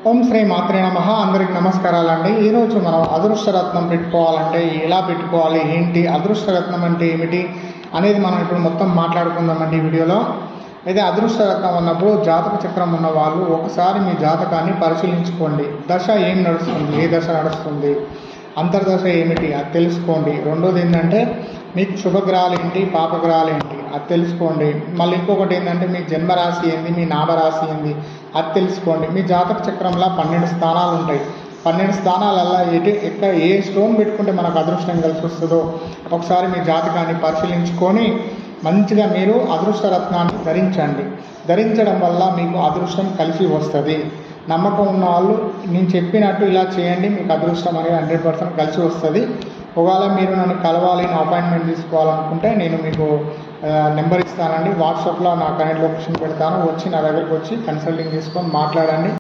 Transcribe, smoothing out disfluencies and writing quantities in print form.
ఓం శ్రీ మాత్రే నమః. అందరికి నమస్కారాలండి. ఈరోజు మనం అదృష్టరత్నం పెట్టుకోవాలంటే ఎలా పెట్టుకోవాలి, ఏంటి, అదృష్టరత్నం అంటే ఏమిటి అనేది మనం ఇప్పుడు మొత్తం మాట్లాడుకుందామండి ఈ వీడియోలో. అయితే అదృష్టరత్నం ఉన్నప్పుడు జాతక చక్రం ఉన్న వాళ్ళు ఒకసారి మీ జాతకాన్ని పరిశీలించుకోండి. దశ ఏం నడుస్తుంది, ఏ దశ నడుస్తుంది, అంతర్దశ ఏమిటి అది తెలుసుకోండి. రెండోది ఏంటంటే మీకు శుభగ్రహాలు ఏంటి, పాపగ్రహాలు ఏంటి అది తెలుసుకోండి. మళ్ళీ ఇంకొకటి ఏంటంటే మీ జన్మరాశి ఏంది, మీ నామరాశి ఏంది అది తెలుసుకోండి. మీ జాతక చక్రంలో 12 స్థానాలు ఉంటాయి. 12 స్థానాలల్లో ఏ స్టోన్ పెట్టుకుంటే మనకు అదృష్టం కలిసి వస్తుందో ఒకసారి మీ జాతకాన్ని పరిశీలించుకొని మంచిగా మీరు అదృష్టరత్నాన్ని ధరించండి. ధరించడం వల్ల మీకు అదృష్టం కలిసి వస్తుంది. నమ్మకం ఉన్న వాళ్ళు నేను చెప్పినట్టు ఇలా చేయండి, మీకు అదృష్టం అనేది 100% కలిసి వస్తుంది. ఒకవేళ మీరు నన్ను కలవాలి, నా అపాయింట్మెంట్ తీసుకోవాలనుకుంటే నేను మీకు నెంబర్ ఇస్తానండి. వాట్సాప్లో నా కనెక్ట్ లొకేషన్ పెడతాను. వచ్చి నా దగ్గరికి వచ్చి కన్సల్టింగ్ తీసుకొని మాట్లాడండి.